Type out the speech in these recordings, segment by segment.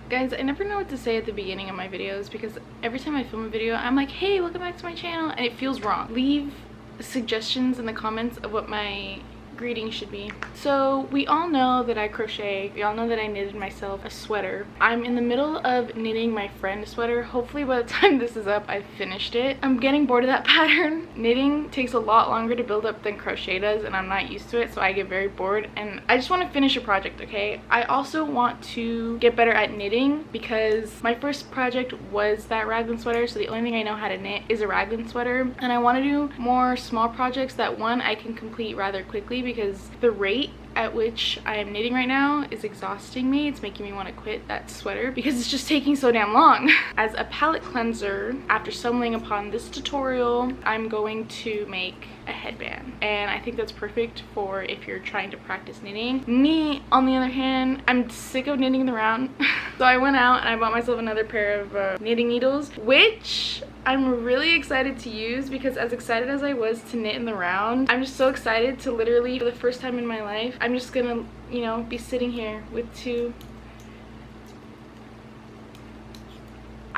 Guys, I never know what to say at the beginning of my videos because every time I film a video, I'm like, hey, welcome back to my channel, and it feels wrong. Leave suggestions in the comments of what my greeting should be. So we all know that I crochet. We all know that I knitted myself a sweater. I'm in the middle of knitting my friend a sweater. Hopefully by the time this is up, I've finished it. I'm getting bored of that pattern. Knitting takes a lot longer to build up than crochet does, and I'm not used to it, so I get very bored, and I just want to finish a project, okay? I also want to get better at knitting because my first project was that raglan sweater, so the only thing I know how to knit is a raglan sweater, and I want to do more small projects that, one, I can complete rather quickly, because the rate at which I am knitting right now is exhausting me. It's making me want to quit that sweater because it's just taking so damn long. As a palette cleanser, after stumbling upon this tutorial, I'm going to make a headband, and I think that's perfect for if you're trying to practice knitting. Me, on the other hand, I'm sick of knitting in the round. So I went out and I bought myself another pair of knitting needles, which I'm really excited to use, because as excited as I was to knit in the round, I'm just so excited to literally, for the first time in my life, I'm just gonna, you know, be sitting here with two.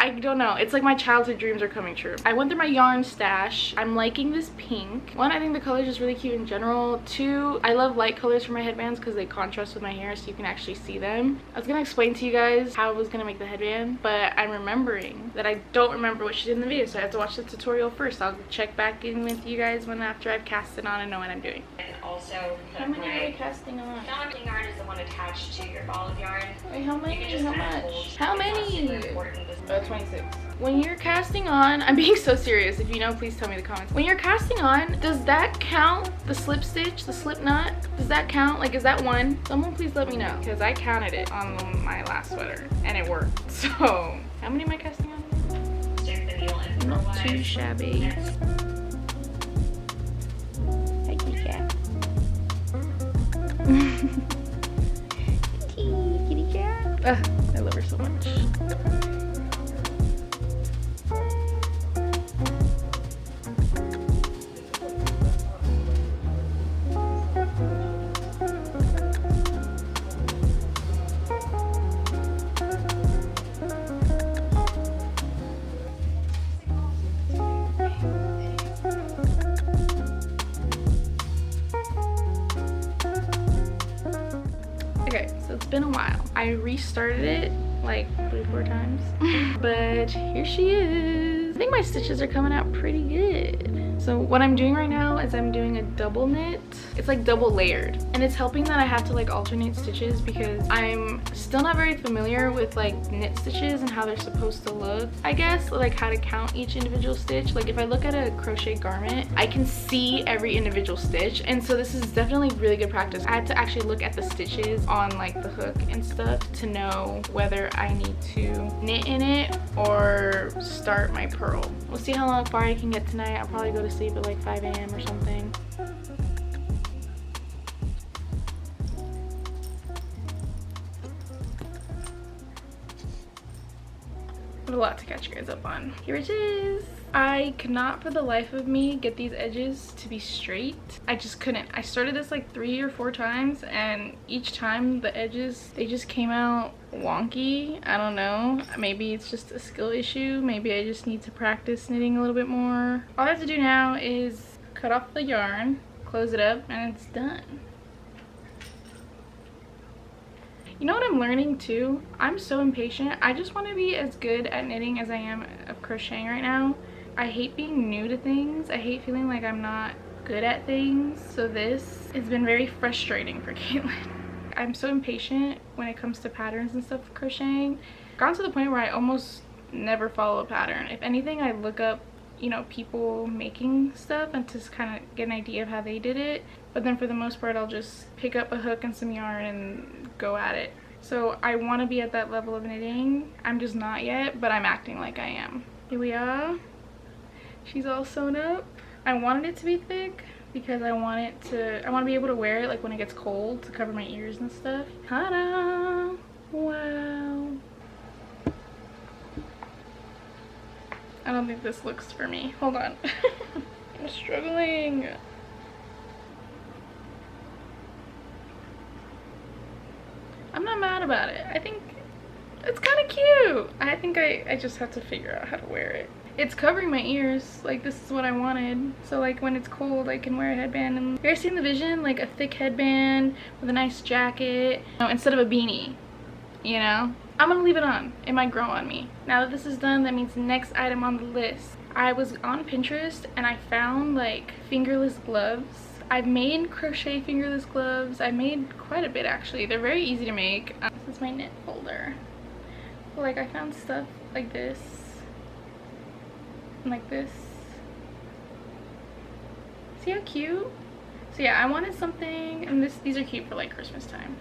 I don't know, it's like my childhood dreams are coming true. I went through my yarn stash. I'm liking this pink. One, I think the color is just really cute in general. Two, I love light colors for my headbands because they contrast with my hair so you can actually see them. I was gonna explain to you guys how I was gonna make the headband, but I'm remembering that I don't remember what she did in the video, so I have to watch the tutorial first. I'll check back in with you guys when after I've cast it on and know what I'm doing. And also, how many are we casting on? Knotting yarn is the one attached to your ball of yarn. Wait, how many? You can just How kind of much? hold How many? super important. 26. When you're casting on, I'm being so serious. If you know, please tell me in the comments. When you're casting on, does that count? The slip stitch, the slip knot, does that count? Like, is that one? Someone please let me know, because I counted it on my last sweater and it worked. So, how many am I casting on? Stick the needle in for a Not while. too shabby. Hi, kitty cat. Kitty cat. Ugh, I love her so much. Okay, so it's been a while. I restarted it like 3-4 times, but here she is. I think my stitches are coming out pretty good. So what I'm doing right now is I'm doing a double knit. It's like double layered, and it's helping that I have to like alternate stitches because I'm still not very familiar with like knit stitches and how they're supposed to look. I guess like how to count each individual stitch. Like if I look at a crochet garment, I can see every individual stitch, and so this is definitely really good practice. I had to actually look at the stitches on like the hook and stuff to know whether I need to knit in it or start my purl. We'll see how far I can get tonight. I'll probably go to sleep at like 5 a.m. or something. A lot to catch you guys up on. Here it is. I cannot for the life of me get these edges to be straight. I just couldn't. I started this like 3 or 4 times, and each time the edges, they just came out wonky. I don't know. Maybe it's just a skill issue. Maybe I just need to practice knitting a little bit more. All I have to do now is cut off the yarn, close it up, and it's done. You know what I'm learning too? I'm so impatient. I just want to be as good at knitting as I am of crocheting right now. I hate being new to things. I hate feeling like I'm not good at things. So this has been very frustrating for Caitlin. I'm so impatient when it comes to patterns and stuff with crocheting. I've gotten to the point where I almost never follow a pattern. If anything, I look up, you know, people making stuff and to kind of get an idea of how they did it. But then for the most part, I'll just pick up a hook and some yarn and go at it. So I want to be at that level of knitting. I'm just not yet, but I'm acting like I am. Here we are. She's all sewn up. I wanted it to be thick because I want to be able to wear it like when it gets cold to cover my ears and stuff. Ta-da! Wow. I don't think this looks for me. Hold on. I'm struggling. I'm not mad about it. I think It's kind of cute. I think I just have to figure out how to wear it. It's covering my ears. Like, this is what I wanted. So like when it's cold, I can wear a headband. And you guys seen the vision? Like a thick headband with a nice jacket, you know, instead of a beanie, you know? I'm gonna leave it on. It might grow on me. Now that this is done, that means the next item on the list. I was on Pinterest and I found like fingerless gloves. I've made crochet fingerless gloves. I made quite a bit actually. They're very easy to make. This is my knit folder. Like, I found stuff like this and like this. See how cute? So yeah, I wanted something, and these are cute for like Christmas time,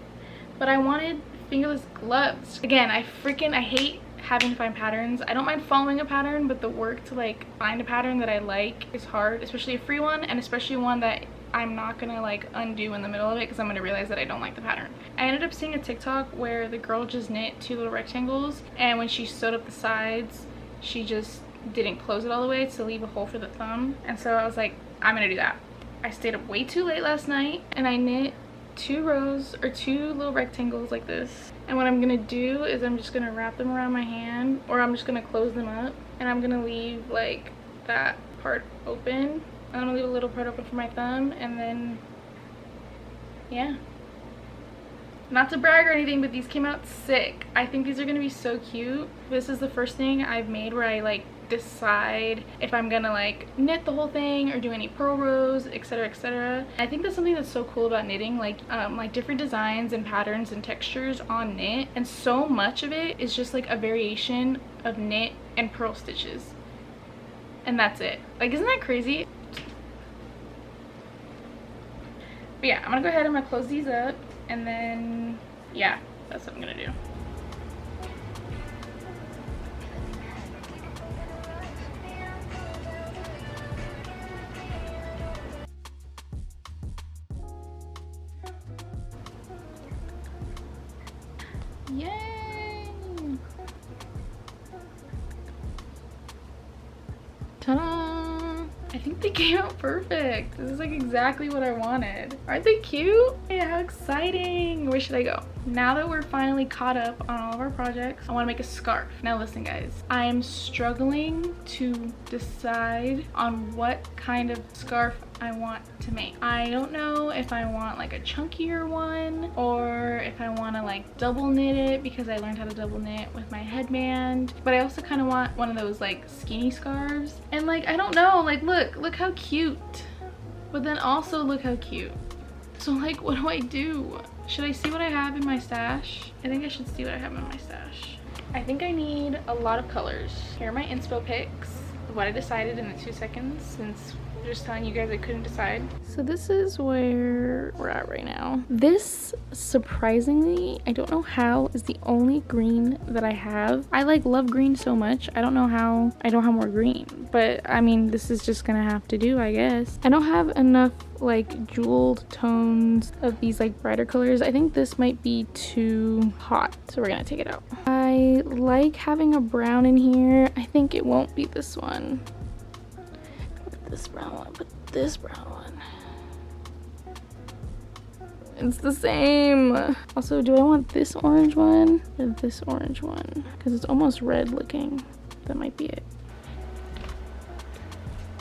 but I wanted fingerless gloves. Again, I hate having to find patterns. I don't mind following a pattern, but the work to like find a pattern that I like is hard, especially a free one, and especially one that I'm not gonna like undo in the middle of it because I'm gonna realize that I don't like the pattern. I ended up seeing a TikTok where the girl just knit 2 little rectangles, and when she sewed up the sides, she just didn't close it all the way to leave a hole for the thumb. And so I was like, I'm gonna do that. I stayed up way too late last night and I knit 2 rows or 2 little rectangles like this. And what I'm gonna do is I'm just gonna wrap them around my hand, or I'm just gonna close them up, and I'm gonna leave like that part open. I'm gonna leave a little part open for my thumb, and then yeah, not to brag or anything, but these came out sick. I think these are gonna be so cute. This is the first thing I've made where I like decide if I'm gonna like knit the whole thing or do any purl rows, etc, etc. I think that's something that's so cool about knitting, like different designs and patterns and textures on knit, and so much of it is just like a variation of knit and purl stitches, and that's it. Like, isn't that crazy? But yeah, I'm gonna go ahead, I'm gonna close these up, and then yeah, that's what I'm gonna do. Yay! Ta-da! I think they came out perfect. This is like exactly what I wanted. Aren't they cute? Yeah, how exciting. Where should I go? Now that we're finally caught up on all of our projects, I want to make a scarf. Now listen guys, I am struggling to decide on what kind of scarf I want to make. I don't know if I want like a chunkier one, or if I want to like double knit it, because I learned how to double knit with my headband. But I also kind of want one of those like skinny scarves. And like, I don't know, like look how cute. But then also look how cute. So like, what do I do? Should I see what I have in my stash? I think I should see what I have in my stash. I think I need a lot of colors. Here are my inspo pics of what I decided in the 2 seconds, since just telling you guys I couldn't decide. So this is where we're at right now. This, surprisingly, I don't know how, is the only green that I have. I like love green so much. I don't know how I don't have more green, but I mean, this is just gonna have to do, I guess. I don't have enough like jeweled tones of these like brighter colors. I think this might be too hot, so we're gonna take it out. I like having a brown in here. I think it won't be this one. This brown one, but this brown one. It's the same. Also, do I want this orange one or this orange one? Because it's almost red looking. That might be it.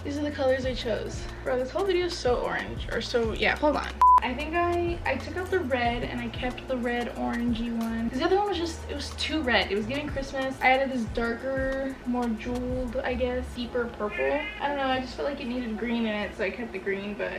These are the colors I chose. Bro, this whole video is so orange, or so, yeah, hold on. I think I took out the red and I kept the red orangey one. Because the other one was just, it was too red. It was giving Christmas. I added this darker, more jeweled, I guess, deeper purple. I don't know, I just felt like it needed green in it, so I kept the green, but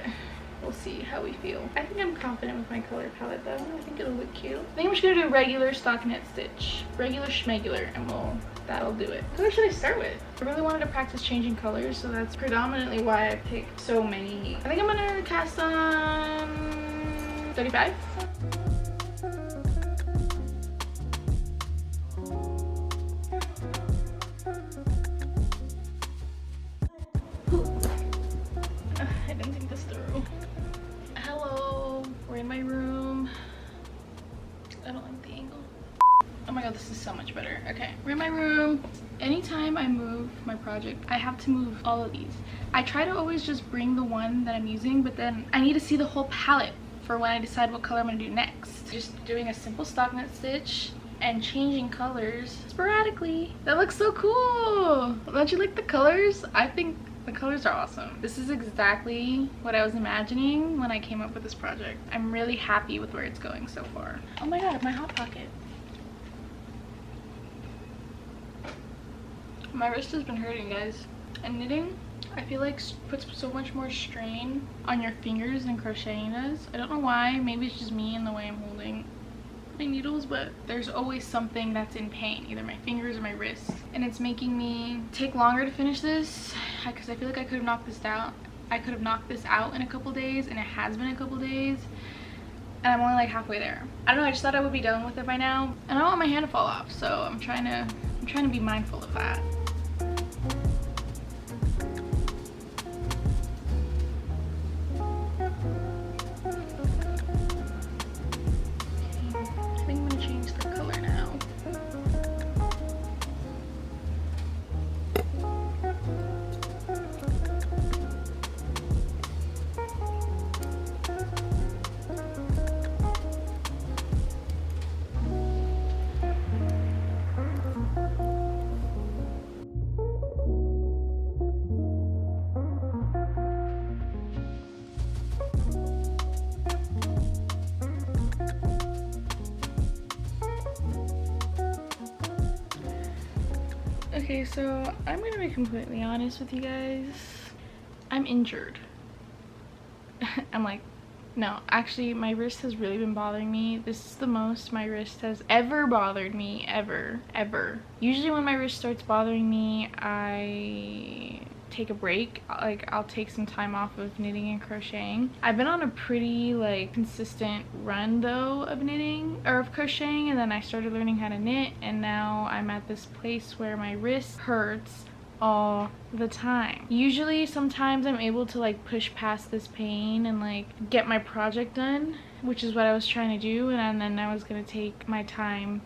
we'll see how we feel. I think I'm confident with my color palette though. I think it'll look cute. I think I'm just gonna do a regular stockinette stitch. Regular schmegular, and that'll do it. What color should I start with? I really wanted to practice changing colors, so that's predominantly why I picked so many. I think I'm gonna cast on 35. I didn't think this through. Hello, we're in my room. I don't like the angle. Oh my god, this is so much better. Okay, we're in my room. Anytime I move my project, I have to move all of these. I try to always just bring the one that I'm using, but then I need to see the whole palette for when I decide what color I'm gonna do next. Just doing a simple stockinette stitch and changing colors sporadically. That looks so cool. Don't you like the colors? I think the colors are awesome. This is exactly what I was imagining when I came up with this project. I'm really happy with where it's going so far. Oh my god, my hot pocket. My wrist has been hurting, guys. And knitting, I feel like puts so much more strain on your fingers than crocheting does. I don't know why. Maybe it's just me and the way I'm holding my needles, but there's always something that's in pain, either my fingers or my wrists, and it's making me take longer to finish this because I feel like I could have knocked this out. I could have knocked this out in a couple days, and it has been a couple days, and I'm only like halfway there. I don't know, I just thought I would be done with it by now, and I don't want my hand to fall off, so I'm trying to be mindful of that. Okay, so I'm gonna be completely honest with you guys. I'm injured. I'm like, no, actually my wrist has really been bothering me. This is the most my wrist has ever bothered me, ever. Usually when my wrist starts bothering me, I take a break. Like, I'll take some time off of knitting and crocheting. I've been on a pretty like consistent run though of knitting or of crocheting, and then I started learning how to knit, and now I'm at this place where my wrist hurts all the time. Usually sometimes I'm able to like push past this pain and like get my project done, which is what I was trying to do, and then I was gonna take my time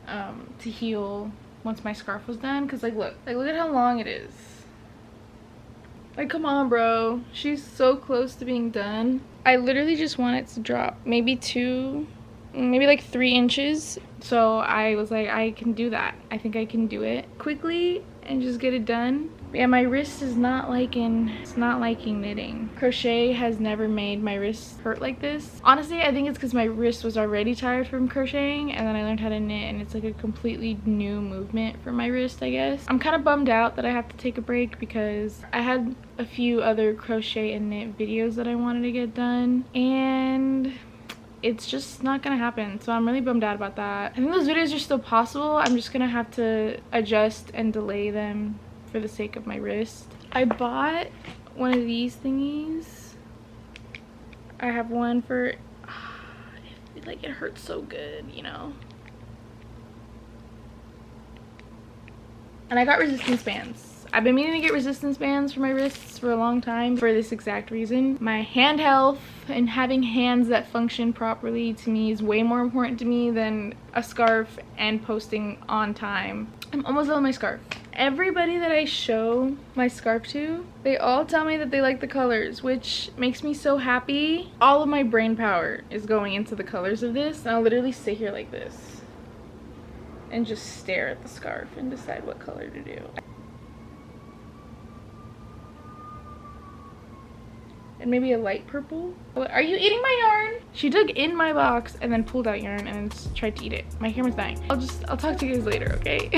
to heal once my scarf was done, because like look at how long it is. Like, come on, bro. She's so close to being done. I literally just want it to drop maybe 2, maybe like 3 inches. So I was like, I can do that. I think I can do it quickly and just get it done. Yeah, my wrist is not liking, it's not liking knitting. Crochet has never made my wrist hurt like this. Honestly, I think it's because my wrist was already tired from crocheting, and then I learned how to knit, and it's like a completely new movement for my wrist, I guess. I'm kind of bummed out that I have to take a break because I had a few other crochet and knit videos that I wanted to get done, and it's just not gonna happen, so I'm really bummed out about that. I think those videos are still possible. I'm just gonna have to adjust and delay them for the sake of my wrist. I bought one of these thingies. I have one for like, it hurts so good, you know. And I got resistance bands. I've been meaning to get resistance bands for my wrists for a long time for this exact reason. My hand health and having hands that function properly to me is way more important to me than a scarf and posting on time. I'm almost done with my scarf. Everybody that I show my scarf to, they all tell me that they like the colors, which makes me so happy. All of my brain power is going into the colors of this, and I'll literally sit here like this and just stare at the scarf and decide what color to do. And maybe a light purple. Are you eating my yarn? She dug in my box and then pulled out yarn and then tried to eat it. My camera's dying. I'll talk to you guys later, okay?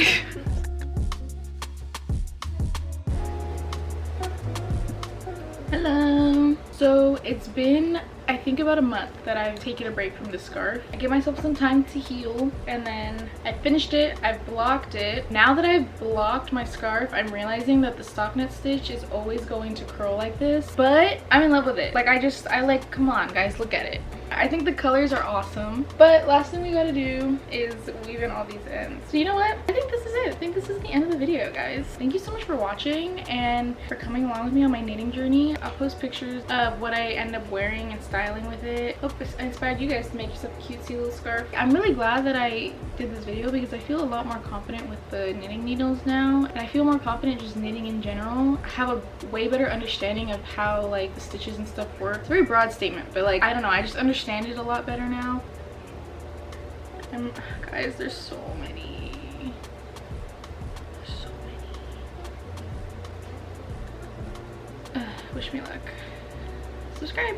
Hello. So it's been, I think, about a month that I've taken a break from this scarf. I gave myself some time to heal, and then I finished it. I've blocked it. Now that I've blocked my scarf, I'm realizing that the stockinette stitch is always going to curl like this, but I'm in love with it. Like, I like, come on guys, look at it. I think the colors are awesome, but last thing we gotta do is weave in all these ends. So you know what? I think this is it. I think this is the end of the video, guys. Thank you so much for watching and for coming along with me on my knitting journey. I'll post pictures of what I end up wearing and styling with it. Hope it's inspired you guys to make yourself a cutesy little scarf. I'm really glad that I did this video because I feel a lot more confident with the knitting needles now, and I feel more confident just knitting in general. I have a way better understanding of how like the stitches and stuff work. It's a very broad statement, but like, I don't know, I just understand it a lot better now. Guys, there's so many. There's so many. Wish me luck. Subscribe.